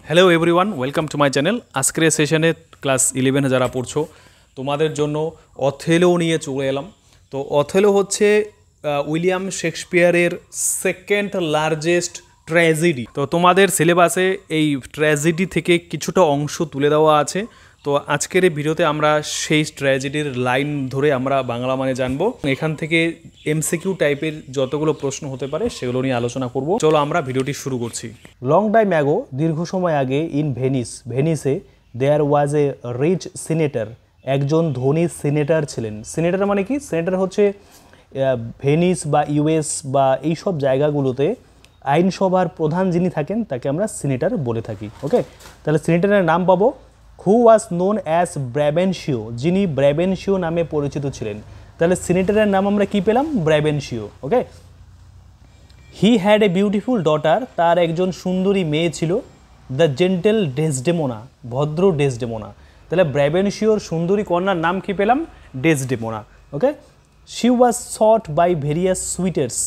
Hello everyone, welcome to my channel. আজকের সেশনে class 11 যারা পড়ছো তোমাদের জন্য অথেলো নিয়ে চলে এলাম। তো অথেলো হচ্ছে উইলিয়াম শেক্সপিয়ারের সেকেন্ড লার্জেস্ট ট্র্যাজেডি। তো তোমাদের সিলেবাসে এই ট্র্যাজেডি থেকে কিছুটা অংশ তুলে দেওয়া আছে। তো আজকের এই ভিডিওতে আমরা সেই ট্র্যাজেডির লাইন ধরে আমরা বাংলা মানে জানবো। এখান থেকে এমসিকিউ টাইপের যতগুলো প্রশ্ন হতে পারে সেগুলো নিয়ে আলোচনা করব। চলো আমরা ভিডিওটি শুরু করছি। লং টাইম অ্যাগো, দীর্ঘ সময় আগে, ইন ভেনিসে there was a rich senator, একজন ধনী সিনেটর ছিলেন। সিনেটর মানে কি? সিনেটর হচ্ছে ভেনিস বা ইউএস বা এইসব জায়গাগুলোতে আইনসভার প্রধান যিনি থাকেন তাকে আমরা সিনেটর বলে থাকি। ওকে, তাহলে সিনেটরের নাম পাবো হু ওয়াজ নোন অ্যাজ ব্র্যাবেনশিও, যিনি ব্র্যাবেনশিও নামে পরিচিত ছিলেন। তাহলে সিনেটরের নাম আমরা কি পেলাম? Brabantio. Okay, he had a beautiful daughter, তার একজন সুন্দরী মেয়ে ছিল। দ্য জেন্টেল ডেসডেমোনা, ভদ্র ডেসডেমোনা। তাহলে ব্র্যাবেনশিওর সুন্দরী কন্যার নাম কি পেলাম? Desdemona. Okay, she was sought by various suitors,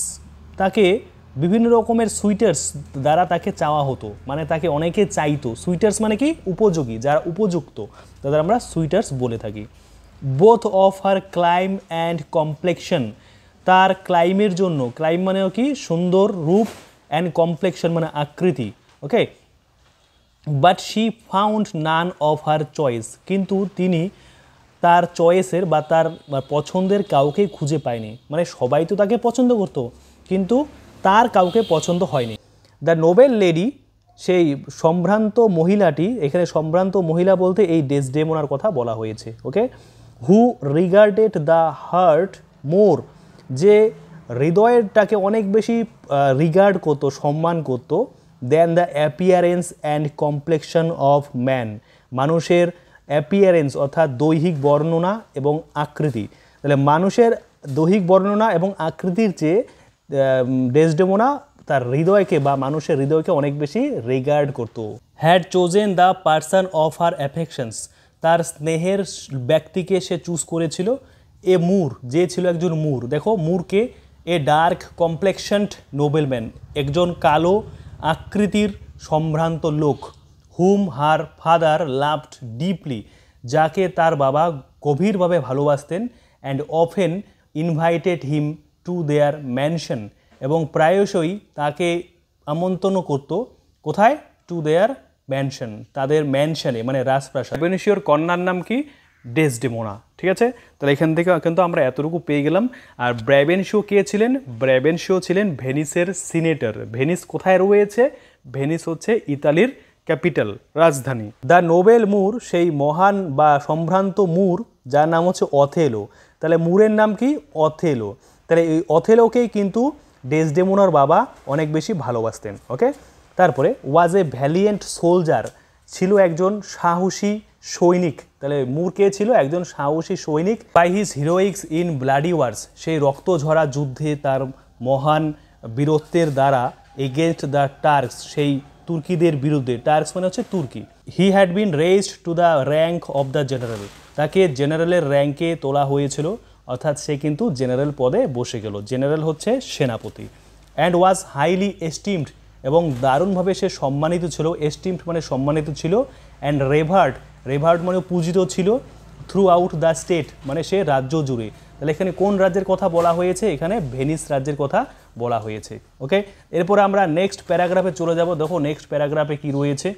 তাকে বিভিন্ন রকমের সুইটার্স দ্বারা তাকে চাওয়া হতো, মানে তাকে অনেকে চাইতো। সুইটার্স মানে কি? উপযোগী, যারা উপযুক্ত তাদের আমরা সুইটার্স বলে থাকি। Both of her claim and complexion, তার ক্লাইমের জন্য, ক্লাইম মানেও কি? সুন্দর রূপ, অ্যান্ড কমপ্লেকশন মানে আকৃতি। Okay, but she found none of her choice, কিন্তু তিনি তার চয়েসের বা তার পছন্দের কাউকে খুঁজে পায়নি। মানে সবাই তো তাকে পছন্দ করতো, কিন্তু তার কাউকে পছন্দ হয়নি। দ্য নোবেল লেডি, সেই সম্ভ্রান্ত মহিলাটি, এখানে সম্ভ্রান্ত মহিলা বলতে এই ডেসডেমোনার কথা বলা হয়েছে। Okay, who regarded the heart more, যে হৃদয়টাকে অনেক বেশি রিগার্ড করতো, সম্মান করতো, then the appearance and complexion of man, মানুষের অ্যাপিয়ারেন্স অর্থাৎ দৈহিক বর্ণনা এবং আকৃতি। তাহলে মানুষের দৈহিক বর্ণনা এবং আকৃতির চেয়ে ডেসডেমোনা তার হৃদয়কে বা মানুষের হৃদয়কে অনেক বেশি রিগার্ড করতো। Had chosen the person of her affections, তার স্নেহের ব্যক্তিকে সে চুজ করেছিল। এ মুর, যে ছিল একজন মুর। দেখো মুরকে, এ ডার্ক কমপ্লেকশনড নোবেলম্যান, একজন কালো আকৃতির সম্ভ্রান্ত লোক। Whom her father loved deeply, যাকে তার বাবা গভীরভাবে ভালোবাসতেন। And often invited him to their mansion, এবং প্রায়শই তাকে আমন্ত্রণ করতো। কোথায়? টু দেয়ার ম্যানশন, তাদের ম্যানশনে মানে রাজপ্রাসাদ। ব্র্যাবেনশিওর কন্যার নাম কি? ডেসডেমোনা। ঠিক আছে, তাহলে এখান থেকে কিন্তু আমরা এতটুকু পেয়ে গেলাম। আর ব্র্যাবেনশিও কে ছিলেন? ব্র্যাবেনশিও ছিলেন ভেনিসের সিনেটর। ভেনিস কোথায় রয়েছে? ভেনিস হচ্ছে ইতালির ক্যাপিটাল, রাজধানী। দ্য নোবেল মুর, সেই মহান বা সম্ভ্রান্ত মুর, যার নাম হচ্ছে অথেলো। তাহলে মুরের নাম কি? অথেলো। তাহলে এই অথেলোকেই কিন্তু ডেসডেমোনার বাবা অনেক বেশি ভালোবাসতেন। ওকে, তারপরে ওয়াজ এ ভ্যালিয়েন্ট সোলজার, ছিল একজন সাহসী সৈনিক। তাহলে মুর কে ছিল? একজন সাহসী সৈনিক। বাই হিজ হিরোইক্স ইন ব্লাডি ওয়ার্স, সেই রক্তঝরা যুদ্ধে তার মহান বীরত্বের দ্বারা, এগেনস্ট দ্য টার্কস, সেই তুর্কিদের বিরুদ্ধে। টার্কস মানে হচ্ছে তুর্কি। হি had bin raised to the rank of the general, তাকে জেনারেলের র্যাঙ্কে তোলা হয়েছিল, অর্থাৎ সে কিন্তু জেনারেল পদে বসে গেল। জেনারেল হচ্ছে সেনাপতি। অ্যান্ড ওয়াজ হাইলি এস্টিমড, এবং দারুণভাবে সে সম্মানিত ছিল। এস্টিমড মানে সম্মানিত ছিল। অ্যান্ড রেভার্ড, রেভার্ড মানে পূজিত ছিল। থ্রু আউট দ্য স্টেট মানে সে রাজ্য জুড়ে। তাহলে এখানে কোন রাজ্যের কথা বলা হয়েছে? এখানে ভেনিস রাজ্যের কথা বলা হয়েছে। ওকে, এরপরে আমরা নেক্সট প্যারাগ্রাফে চলে যাব। দেখো নেক্সট প্যারাগ্রাফে কি রয়েছে।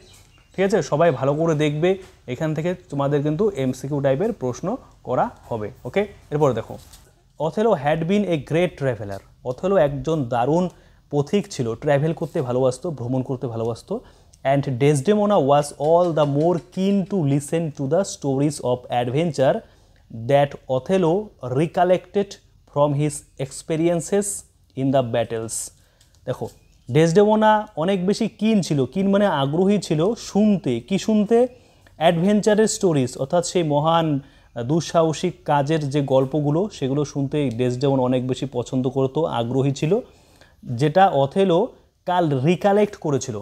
ঠিক আছে, সবাই ভালো করে দেখবে, এখান থেকে তোমাদের কিন্তু এমসিকিউ টাইপের প্রশ্ন করা হবে। ওকে, এরপরে দেখো, Othello had been a great traveller, Othello একজন দারুণ পথিক ছিল, ট্রাভেল করতে ভালোবাসতো, ভ্রমণ করতে ভালোবাসতো। And Desdemona was all the more keen to listen to the stories of adventure that Othello recollected from his experiences in the battles. দেখো ডেসডেমোনা অনেক বেশি কিন ছিল, কিন মানে আগ্রহী ছিল শুনতে। কি শুনতে? অ্যাডভেঞ্চারের স্টোরিজ, অর্থাৎ সেই মহান দুঃসাহসিক কাজের যে গল্পগুলো সেগুলো শুনতে ডেসডেমোনা অনেক বেশি পছন্দ করতো, আগ্রহী ছিল। যেটা অথেলো কাল রিকালেক্ট করেছিল,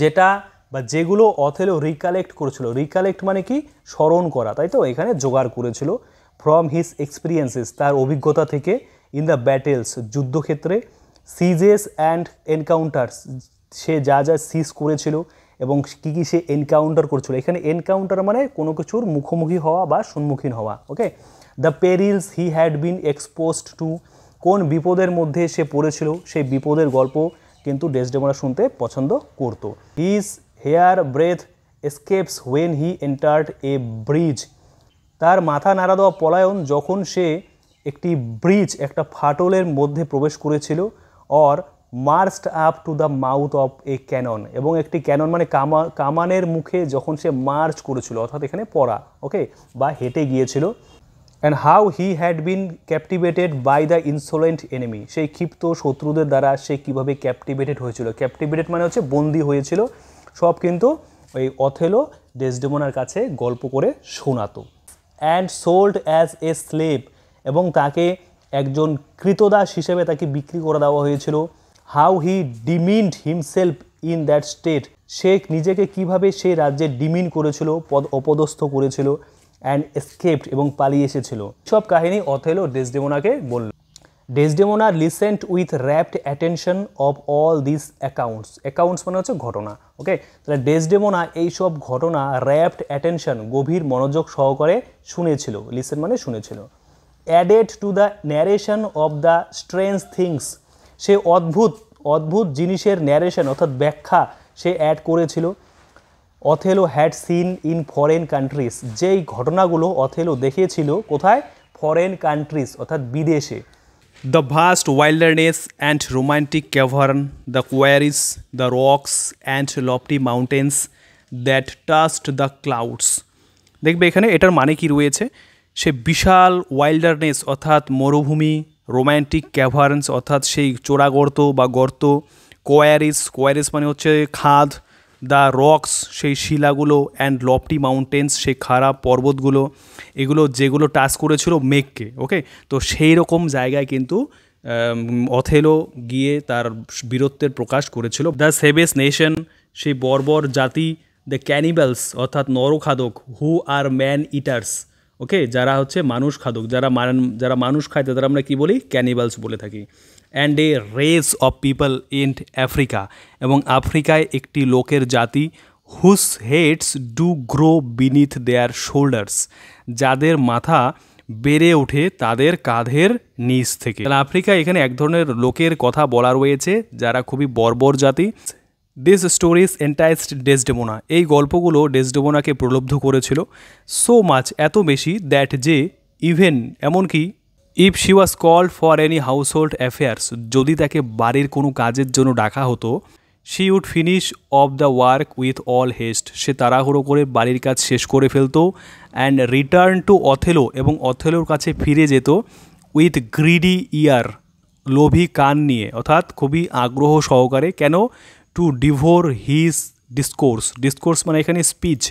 যেটা বা যেগুলো অথেলো রিকালেক্ট করেছিল। রিকালেক্ট মানে কি? স্মরণ করা, তাই তো? এখানে জোগাড় করেছিল। ফ্রম হিজ এক্সপিরিয়েন্সেস, তার অভিজ্ঞতা থেকে। ইন দ্য ব্যাটেলস, যুদ্ধক্ষেত্রে। সিজেস অ্যান্ড এনকাউন্টার্স, সে যা যা সিজ করেছিল এবং কী কী সে এনকাউন্টার করছিল। এখানে এনকাউন্টার মানে কোনো কিছুর মুখোমুখি হওয়া বা সম্মুখীন হওয়া। Okay, the perils he had been exposed to, কোন বিপদের মধ্যে সে পড়েছিল, সেই বিপদের গল্প কিন্তু ডেসডেমোনা শুনতে পছন্দ করতো। His hair breadth escapes when he entered a breach, তার মাথা নাড়া দেওয়া পলায়ন যখন সে একটি ব্রিজ, একটা ফাটলের মধ্যে প্রবেশ করেছিল। Or marched up to the mouth of a cannon, এবং একটি ক্যানন মানে কামানের মুখে যখন সে মার্চ করেছিল, অর্থাৎ এখানে পড়া, ওকে, বা হেঁটে গিয়েছিল। And how he had been captivated by the insolent enemy, সেই ক্ষিপ্ত শত্রুদের দ্বারা সে কীভাবে ক্যাপটিভেটেড হয়েছিল। ক্যাপটিভেটেড মানে হচ্ছে বন্দি হয়েছিল। সব কিন্তু ওই অথেলো ডেসডেমোনার কাছে গল্প করে শোনাতো। And sold as a slave, এবং তাকে একজন কৃতদাস হিসেবে তাকে বিক্রি করে দেওয়া হয়েছিল। How he demeaned himself in that state, সে নিজেকে কিভাবে সেই রাজ্যে ডিমিন করেছিল, অপদস্থ করেছিল। অ্যান্ড এসকেপড, এবং পালিয়ে এসেছিল। সব কাহিনী অথেলো ডেসডেমোনাকে বলল। Desdemona listened with rapt attention of all this accounts মানে হচ্ছে ঘটনা। ওকে, তাহলে ডেসডেমোনা এইসব ঘটনা র্যাপ্ট অ্যাটেনশন, গভীর মনোযোগ সহকারে শুনেছিল। লিসেন মানে শুনেছিল। Added to the narration of the strange things, সে অদ্ভুত জিনিসের ন্যারেশন অর্থাৎ ব্যাখ্যা সে অ্যাড করেছিল। Othello had seen in foreign countries, যেই ঘটনাগুলো অথেলো দেখেছিল কোথায়, ফরেন কান্ট্রিজ অর্থাৎ বিদেশে। The vast wilderness and romantic cavern, the quarries, the rocks and lofty mountains that touched the clouds. দেখবে এখানে এটার মানে কি রয়েছে, সে বিশাল ওয়াইল্ডারনেস অর্থাৎ মরুভূমি, রোম্যান্টিক ক্যাভার্নস অর্থাৎ সেই চোরাগর্ত বা গর্ত, কোয়ারিস মানে হচ্ছে খাদ, দ্য রক্স সেই শিলাগুলো, অ্যান্ড লফটি মাউন্টেন্স সেই খারাপ পর্বতগুলো, এগুলো যেগুলো টাচ করেছিল মেঘকে। ওকে, তো সেই রকম জায়গায় কিন্তু অথেলো গিয়ে তার বীরত্বের প্রকাশ করেছিল। দ্য সেভেস নেশন সেই বর্বর জাতি, দ্য ক্যানিবালস অর্থাৎ নরখাদক, হু আর ম্যান ইটার্স, ওকে, যারা হচ্ছে মানুষ খাদক, যারা মানুষ খায় তাদের আমরা কী বলি, ক্যানিবালস বলে থাকি। And a race of people in Africa, এবং আফ্রিকায় একটি লোকের জাতি, whose heads do grow beneath their shoulders, যাদের মাথা বেড়ে ওঠে তাদের কাঁধের নিচ থেকে। তাহলে আফ্রিকা এখানে এক ধরনের লোকের কথা বলা রয়েছে যারা খুবই বর্বর জাতি। দিস স্টোরিজ এন্টাইসড ডেসডেমোনা, এই গল্পগুলো ডেসডেমোনাকে প্রলুব্ধ করেছিল। সো মাচ, এত বেশি, দ্যাট যে ইভেন এমনকি if she was called for any household affairs, যদি তাকে বাড়ির কোনো কাজের জন্য ডাকা হতো, she would finish off the work with all haste, সে তাড়াহুড়ো করে বাড়ির কাজ শেষ করে ফেলতো। অ্যান্ড রিটার্ন টু অথেলো, এবং অথেলোর কাছে ফিরে যেত উইথ গ্রিডি ইয়ার, লোভী কান নিয়ে, অর্থাৎ খুবই আগ্রহ সহকারে। কেন? টু ডিভোর হিজ ডিসকোর্স মানে এখানে স্পিচ,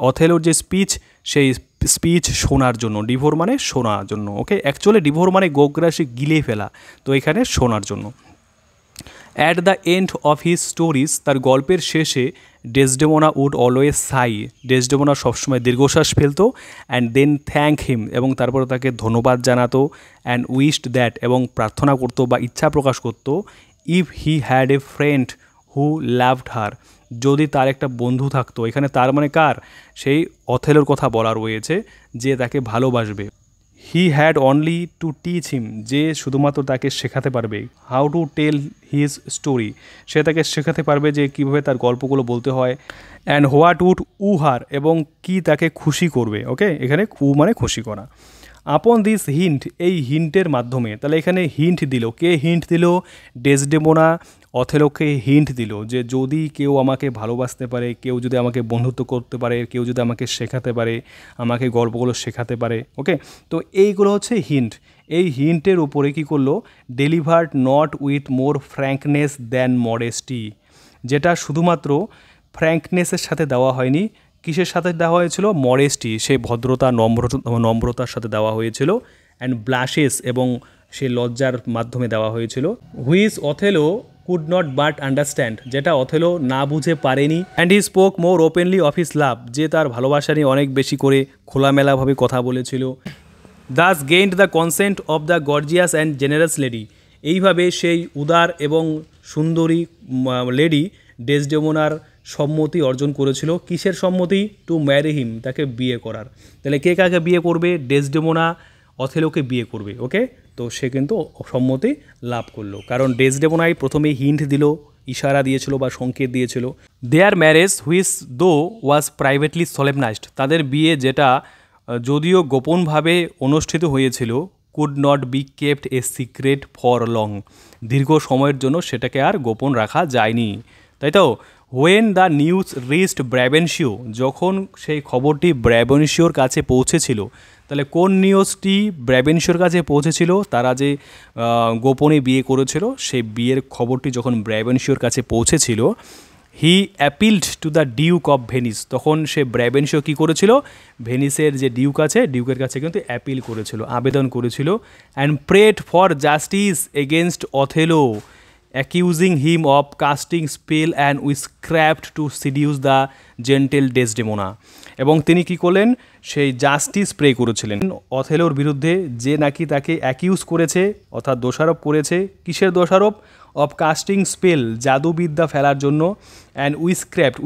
অথেলোর যে স্পিচ সেই স্পিচ শোনার জন্য। ডিভোর মানে শোনার জন্য। ওকে, অ্যাকচুয়ালি ডিভোর মানে গোগ্রাসে গিলে ফেলা, তো এখানে শোনার জন্য। At the end of his stories, তার গল্পের শেষে ডেসডেমোনা উড অলওয়েজ সাই, ডেসডেমোনা সবসময় দীর্ঘশ্বাস ফেলতো। অ্যান্ড দেন থ্যাঙ্ক হিম, এবং তারপরে তাকে ধন্যবাদ জানাতো। অ্যান্ড উইশড দ্যাট, এবং প্রার্থনা করতো বা ইচ্ছা প্রকাশ করতো, if he had a friend who loved her, যদি তার একটা বন্ধু থাকতো। এখানে তার মানে কার? সেই অথেলোর কথা বলা রয়েছে যে তাকে ভালোবাসবে। He had only to teach him, যে শুধুমাত্র তাকে শেখাতে পারবে। How to tell his story, সে তাকে শেখাতে পারবে যে কীভাবে তার গল্পগুলো বলতে হয়। And what would woo her, এবং কি তাকে খুশি করবে। ওকে, এখানে উ মানে খুশি করা। আপন দিস হিন্ট, এই হিন্টের মাধ্যমে, তাহলে এখানে হিন্ট দিল কে? হিন্ট দিল ডেসডেমোনা অথেলোকে হিন্ট দিল যে যদি কেউ আমাকে ভালোবাসতে পারে, কেউ যদি আমাকে বন্ধুত্ব করতে পারে, কেউ যদি আমাকে শেখাতে পারে, আমাকে গল্পগুলো শেখাতে পারে। ওকে, তো এইগুলো হচ্ছে হিন্ট। এই হিন্টের উপরে কী করলো? Delivered not with more frankness than modesty, যেটা শুধুমাত্র ফ্র্যাঙ্কনেসের সাথে দেওয়া হয়নি, কিসের সাথে দেওয়া হয়েছিল? মডেস্টি, সেই ভদ্রতা, নম্রতার সাথে দেওয়া হয়েছিল। অ্যান্ড ব্লাশেস, এবং সে লজ্জার মাধ্যমে দেওয়া হয়েছিল। Which Othello could not but understand, যেটা অথেলো না বুঝে পারেনি। And he spoke more openly of his লাভ, যে তার ভালোবাসা নিয়ে অনেক বেশি করে খোলামেলাভাবে কথা বলেছিল। Thus gained the consent of the gorgeous and generous lady, এইভাবে সেই উদার এবং সুন্দরী লেডি ডেসডেমোনার সম্মতি অর্জন করেছিল। কিসের সম্মতি? টু ম্যারি হিম, তাকে বিয়ে করার। তাহলে কে কাকে বিয়ে করবে? ডেসডেমোনা অথেলোকে বিয়ে করবে। ওকে, তো সে কিন্তু সম্মতি লাভ করলো, কারণ ডেসডেমোনাই প্রথমে হিন্ট দিল, ইশারা দিয়েছিল বা সংকেত দিয়েছিল। দেয়ার ম্যারেজ হুইচ দো ওয়াজ প্রাইভেটলি সলেমনাইজড, তাদের বিয়ে যেটা যদিও গোপনভাবে অনুষ্ঠিত হয়েছিল, could not be kept a secret for long, দীর্ঘ সময়ের জন্য সেটাকে আর গোপন রাখা যায়নি, তাই তো? হোয়েন দ্য নিউজ রিচড ব্র্যাবেনশিও, যখন সেই খবরটি ব্র্যাবেনশিওর কাছে পৌঁছেছিল, তাহলে কোন নিউজটি ব্র্যাবেনশিওর কাছে পৌঁছেছিল? তারা যে গোপনে বিয়ে করেছিল, সেই বিয়ের খবরটি যখন ব্র্যাবেনশিওর কাছে পৌঁছেছিল, he appealed to the Duke of Venice, তখন সে ব্র্যাবেনশিও কী করেছিল? ভেনিসের যে ডিউক আছে, ডিউকের কাছে কিন্তু অ্যাপিল করেছিল, আবেদন করেছিল। And prayed for justice against Othello, accusing him of casting spell and witchcraft to seduce the gentle Desdemona, এবং তিনি কি করলেন? সেই জাস্টিস প্রে করেছিলেন অথেলোর বিরুদ্ধে, যে নাকি তাকে অ্যাকিউজ করেছে, অর্থাৎ দোষারোপ করেছে। কিসের দোষারোপ? অফ কাস্টিং স্পেল, জাদুবিদ্যা ফেলার জন্য, অ্যান্ড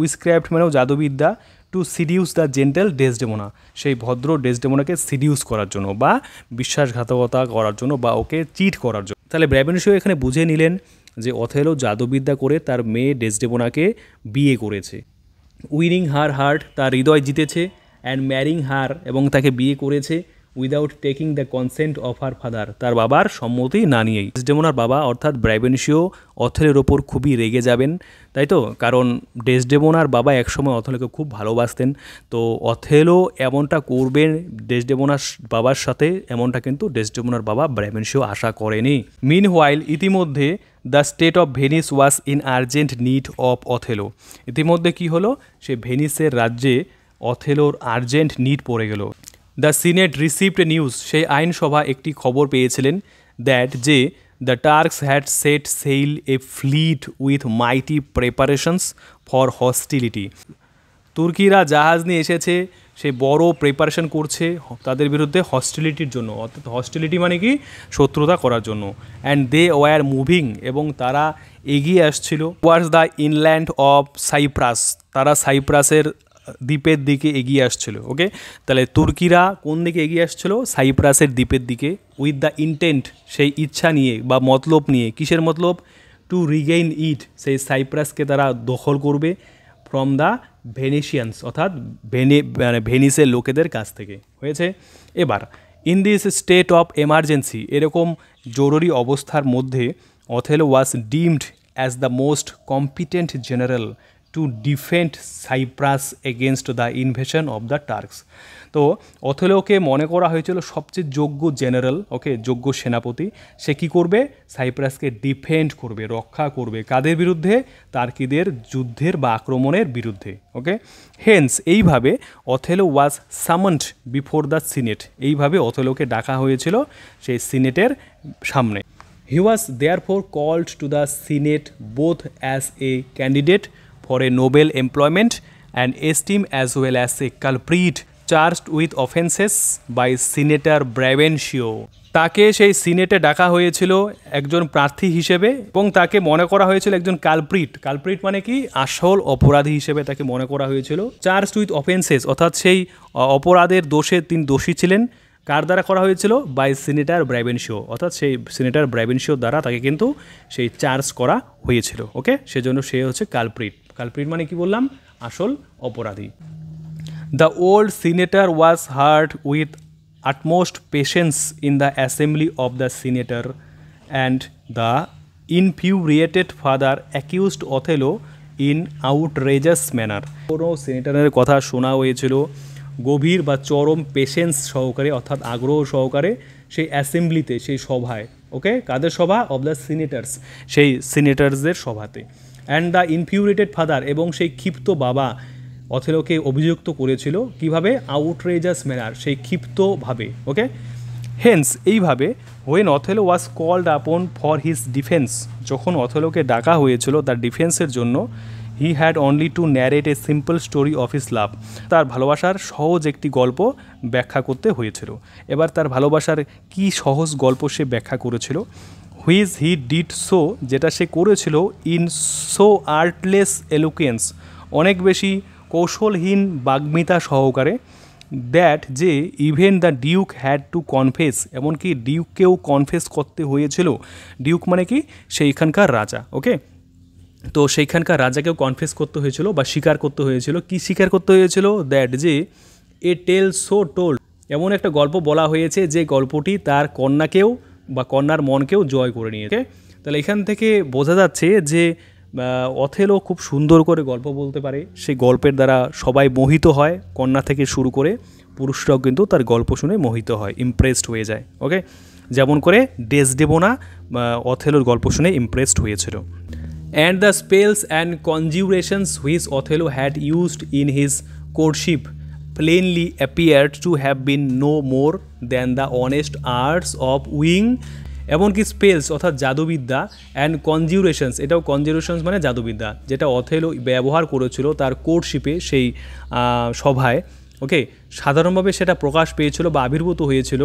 উইচক্রাফট মানেও জাদুবিদ্যা, টু সিডিউস দ্য জেন্টেল ডেসডেমোনা, সেই ভদ্র ডেসডেমোনাকে সিডিউস করার জন্য বা বিশ্বাসঘাতকতা করার জন্য বা ওকে চিট করার জন্য। তাহলে ব্র্যাবেনশিও এখানে বুঝে নিলেন যে অথেলো জাদুবিদ্যা করে তার মেয়ে ডেসডেমোনাকে বিয়ে করেছে। উইনিং হার হার্ট, তার হৃদয় জিতেছে। অ্যান্ড ম্যারিং হার, এবং তাকে বিয়ে করেছে। Without taking the consent of her father, তার বাবার সম্মতি না নিয়েই। ডেসডেমোনার বাবা অর্থাৎ ব্র্যাবেনশিও অথেলোর ওপর খুবই রেগে যাবেন, তাই তো? কারণ ডেসডেমোনার বাবা একসময় অথেলোকে খুব ভালোবাসতেন, তো অথেলো এমনটা করবেন ডেসডেমোনার বাবার সাথে, এমনটা কিন্তু ডেসডেমোনার বাবা ব্র্যাবেনশিও আশা করেনি। মিনহোয়াইল, ইতিমধ্যে the state of Venice was in urgent need of Othello, ইতিমধ্যে কি হলো? সে ভেনিসের রাজ্যে অথেলোর আর্জেন্ট নিড পড়ে গেল। দ্য সিনেট রিসিভড নিউজ, সেই আইনসভা একটি খবর পেয়েছিলেন, দ্যাট যে the Turks had set sail a fleet with mighty preparations for hostility, তুর্কিরা জাহাজ নিয়ে এসেছে, সে বড় প্রিপারেশন করছে তাদের বিরুদ্ধে হস্টিলিটির জন্য, অর্থাৎ হস্টিলিটি মানে কি? শত্রুতা করার জন্য। অ্যান্ড দে ওয়ার মুভিং, এবং তারা এগিয়ে আসছিল, towards the inland of cypress, তারা সাইপ্রাসের দ্বীপের দিকে এগিয়ে আসছিল। ওকে, তাহলে তুর্কিরা কোন দিকে এগিয়ে আসছিল? সাইপ্রাসের দ্বীপের দিকে। উইথ দ্য ইন্টেন্ট, সেই ইচ্ছা নিয়ে বা মতলব নিয়ে। কিসের মতলব? টু রিগেইন ইট, সেই সাইপ্রাসকে তারা দখল করবে ফ্রম দ্য ভেনিশিয়ানস, অর্থাৎ ভেনিসের লোকেদের কাছ থেকে। হয়েছে? এবার in this state of emergency, এরকম জরুরি অবস্থার মধ্যে Othello was deemed as the most competent general to defend Cyprus against the invasion of the Turks. তো অথেলোকে মনে করা হয়েছিল সবচেয়ে যোগ্য জেনারেল, ওকে, যোগ্য সেনাপতি। সে কী করবে? সাইপ্রাসকে ডিফেন্ড করবে, রক্ষা করবে। কাদের বিরুদ্ধে? টার্কিদের যুদ্ধের বা আক্রমণের বিরুদ্ধে। ওকে, হেন্স, এইভাবে Othello was summoned before the senate, এইভাবে অথেলোকে ডাকা হয়েছিল সেই সিনেটের সামনে। He was therefore called to the senate both as a candidate for a noble employment and esteem as well as a culprit charged with offences by Senator Brabantio, তাকে সেই সিনেটে ডাকা হয়েছিল একজন প্রার্থী হিসেবে, এবং তাকে মনে করা হয়েছিল একজন কালপ্রিট। কালপ্রিট মানে কি? আসল অপরাধী হিসেবে তাকে মনে করা হয়েছিল। চার্জড উইথ অফেন্সেস, অর্থাৎ সেই অপরাধের দোষে তিনি দোষী ছিলেন। কার দ্বারা করা হয়েছিল? বাই সিনেটর ব্র্যাবেনশিও, অর্থাৎ সেই সিনেটর ব্র্যাবেনশিওর দ্বারা তাকে কিন্তু সেই চার্জ করা হয়েছিল। ওকে, সেজন্য সে হচ্ছে কালপ্রিট। কালপ্রিট মানে কি বললাম? আসল অপরাধী। The old senator was hard with utmost patience in the assembly of the senator, and the infuriated father accused Othello in outrageous manner. কোনো সিনেটরের কথা শোনা হয়েছিল গভীর বা চরম পেশেন্স সহকারে, অর্থাৎ আগ্রহ সহকারে সেই অ্যাসেম্বলিতে, সেই সভায়। ওকে, কাদের সভা? অব দ্য সিনেটার্স, সেই সিনেটার্সদের সভাতে। অ্যান্ড দ্য ইনফিউরিয়েটেড ফাদার, এবং সেই ক্ষিপ্ত বাবা অথেলোকে অভিযুক্ত করেছিল কিভাবে? আউটরেজাস ম্যানার, সেই ক্ষিপ্তভাবে। ওকে, হেন্স, এইভাবে when Othello was called upon for his defence, যখন অথেলোকে ডাকা হয়েছিল তার ডিফেন্সের জন্য, he had only to narrate a simple story of his love, তার ভালোবাসার সহজ একটি গল্প ব্যাখ্যা করতে হয়েছিল। এবার তার ভালোবাসার কি সহজ গল্প সে ব্যাখ্যা করেছিল? হুইচ হি ডিড সো, যেটা সে করেছিল ইন সো আর্টলেস এলোকুয়েন্স, অনেক বেশি কৌশলহীন বাগ্মিতা সহকারে, দ্যাট যে even the Duke had to confess, এমনকি ডিউককেও কনফেস করতে হয়েছিল। ডিউক মানে কি সেইখানকার রাজা, ওকে। তো সেইখানকার রাজাকেও কনফেস করতে হয়েছিল বা স্বীকার করতে হয়েছিল। কি স্বীকার করতে হয়েছিল? দ্যাট যে এ টেল সো টোল্ড, এমন একটা গল্প বলা হয়েছে যে গল্পটি তার কন্যাকেও বা কন্যার মনকেও জয় করে নিয়েছে। তাহলে এখান থেকে বোঝা যাচ্ছে যে অথেলো খুব সুন্দর করে গল্প বলতে পারে, সেই গল্পের দ্বারা সবাই মোহিত হয়, কন্যা থেকে শুরু করে পুরুষরাও কিন্তু তার গল্প শুনে মোহিত হয়, ইমপ্রেসড হয়ে যায়, ওকে। যেমন করে ডেসডেমোনা অথেলোর গল্প শুনে ইমপ্রেসড হয়েছিল। And the spells and conjurations which Othello had used in his courtship plainly appeared to have been no more than the honest arts of wooing, এমনকি স্পেলস অর্থাৎ জাদুবিদ্যা অ্যান্ড কনজিউরেশনস, এটাও কনজিউরেশনস মানে জাদুবিদ্যা, যেটা অথেলো ব্যবহার করেছিল তার কোর্টশিপে, সেই সভায়, ওকে, সাধারণভাবে সেটা প্রকাশ পেয়েছিল বা আবির্ভূত হয়েছিল।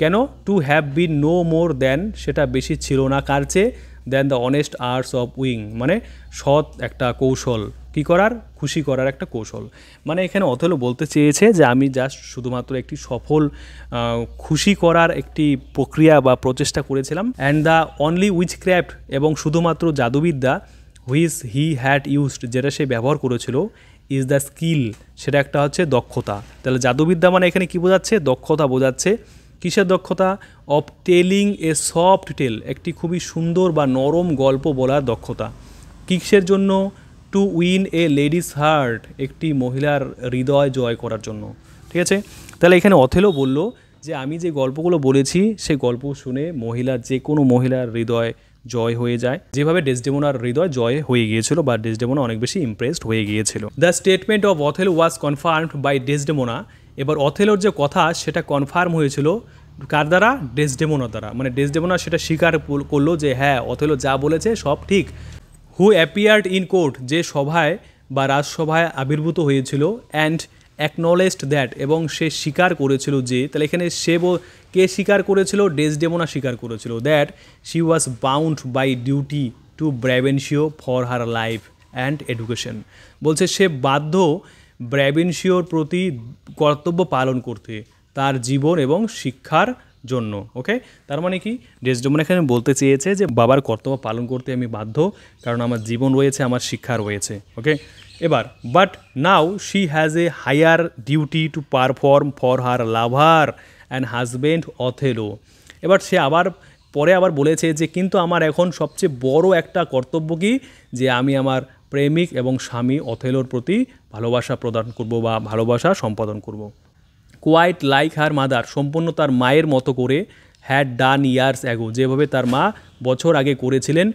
কেন? To have been no more than, সেটা বেশি ছিল না কার চেয়ে? Than the honest arts of wooing, মানে সৎ একটা কৌশল, কী করার? খুশি করার একটা কৌশল। মানে এখানে অথেলো বলতে চেয়েছে যে আমি জাস্ট শুধুমাত্র একটি সফল খুশি করার একটি প্রক্রিয়া বা প্রচেষ্টা করেছিলাম। অ্যান্ড দ্য অনলি উইচক্রাফট, এবং শুধুমাত্র জাদুবিদ্যা, হুইচ হি হ্যাড ইউজড, যেটা সে ব্যবহার করেছিল, ইজ দ্য স্কিল, সেটা একটা হচ্ছে দক্ষতা। তাহলে জাদুবিদ্যা মানে এখানে কী বোঝাচ্ছে? দক্ষতা বোঝাচ্ছে। কিসের দক্ষতা? অফ টেলিং এ সফট টেল, একটি খুবই সুন্দর বা নরম গল্প বলার দক্ষতা। কিসের জন্য? To win A ladies heart, একটি মহিলার হৃদয় জয় করার জন্য, ঠিক আছে। তাহলে এখানে অথেলো বলল যে আমি যে গল্পগুলো বলেছি সেই গল্প শুনে যে কোনো মহিলার হৃদয় জয় হয়ে যায়, যেভাবে ডেসডেমোনার হৃদয় জয় হয়ে গিয়েছিল বা ডেসডেমোনা অনেক বেশি ইমপ্রেসড হয়ে গিয়েছিল। The statement of Othello was confirmed by Desdemona, এবার অথেলোর যে কথা সেটা কনফার্ম হয়েছিল কার দ্বারা? ডেসডেমোনার দ্বারা। মানে ডেসডেমোনা সেটা স্বীকার করলো যে হ্যাঁ অথেলো যা বলেছে সব ঠিক। হু অ্যাপিয়ার্ড ইন কোর্ট, যে সভায় বা রাজসভায় আবির্ভূত হয়েছিল, অ্যান্ড অ্যাকনলেজড দ্যাট, এবং সে স্বীকার করেছিল যে, তাহলে এখানে কে স্বীকার করেছিল? ডেসডেমোনা স্বীকার করেছিল, that she was bound by duty to Brabantio for her life and education. বলছে সে বাধ্য ব্রাবেনশিওর প্রতি কর্তব্য পালন করতে তার জীবন এবং শিক্ষার জন্য, ওকে। তার মানে কি? ডেসডেমোনা এখানে বলতে চেয়েছে যে বাবার কর্তব্য পালন করতে আমি বাধ্য, কারণ আমার জীবন রয়েছে, আমার শিক্ষা রয়েছে, ওকে। এবার but now she has a higher duty to perform for her lover and husband Othello. এবার সে পরে আবার বলেছে যে কিন্তু আমার এখন সবচেয়ে বড় একটা কর্তব্য কি? যে আমি আমার প্রেমিক এবং স্বামী অথেলোর প্রতি ভালোবাসা প্রদান করব বা ভালোবাসা সম্পাদন করব। কোয়াইট লাইক হার মাদার, সম্পূর্ণ তার মায়ের মতো করে, হ্যাড ডান ইয়ার্স অ্যাগো, যেভাবে তার মা বছর আগে করেছিলেন।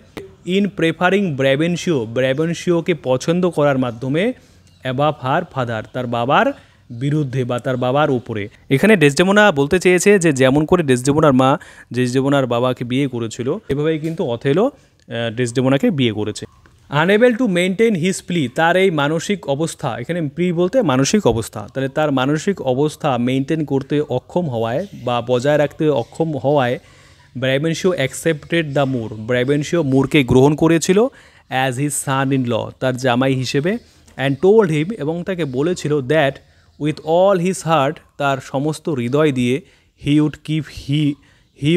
ইন প্রেফারিং ব্রাবেনশিওকে পছন্দ করার মাধ্যমে অ্যাবাভ হার ফাদার, তার বাবার বিরুদ্ধে বা তার বাবার উপরে। এখানে ডেসডেমোনা বলতে চেয়েছে যে যেমন করে ডেসডেমোনার মা ডেসডেমোনার বাবাকে বিয়ে করেছিল, এভাবেই কিন্তু অথেলো ডেসডেমোনাকে বিয়ে করেছে। আনএবল টু মেনটেন হিজ প্লি, তার এই মানসিক অবস্থা, এখানে প্লি বলতে মানসিক অবস্থা, তাহলে তার মানসিক অবস্থা মেনটেন করতে অক্ষম হওয়ায় বা বজায় রাখতে অক্ষম হওয়ায় ব্রাবেনশিও অ্যাকসেপ্টেড দ্য মুর, ব্রাবেনশিও মুরকে গ্রহণ করেছিল as his son in law, তার জামাই হিসেবে। অ্যান্ড টোল্ড হিম, এবং তাকে বলেছিল that with all his heart, তার সমস্ত হৃদয় দিয়ে, he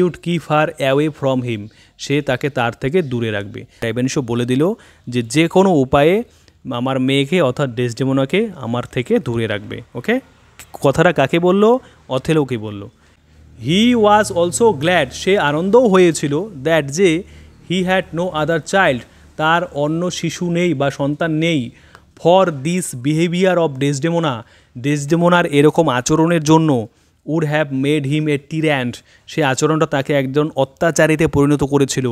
would keep her away from him, সে তাকে তার থেকে দূরে রাখবে। ব্রাবেনশিও বলে দিল যে কোনো উপায়ে আমার মেয়েকে অর্থাৎ ডেসডেমোনাকে আমার থেকে দূরে রাখবে, ওকে। কথাটা কাকে বলল? অথেলোকে বলল। হি ওয়াজ অলসো গ্ল্যাড, সে আনন্দও হয়েছিল, দ্যাট যে he had no other child, তার অন্য শিশু নেই বা সন্তান নেই, ফর দিস বিহেভিয়ার অফ ডেসডেমোনার এরকম আচরণের জন্য, would have made him a tyrant, সে আচরণটা তাকে একজন অত্যাচারীতে পরিণত করেছিল।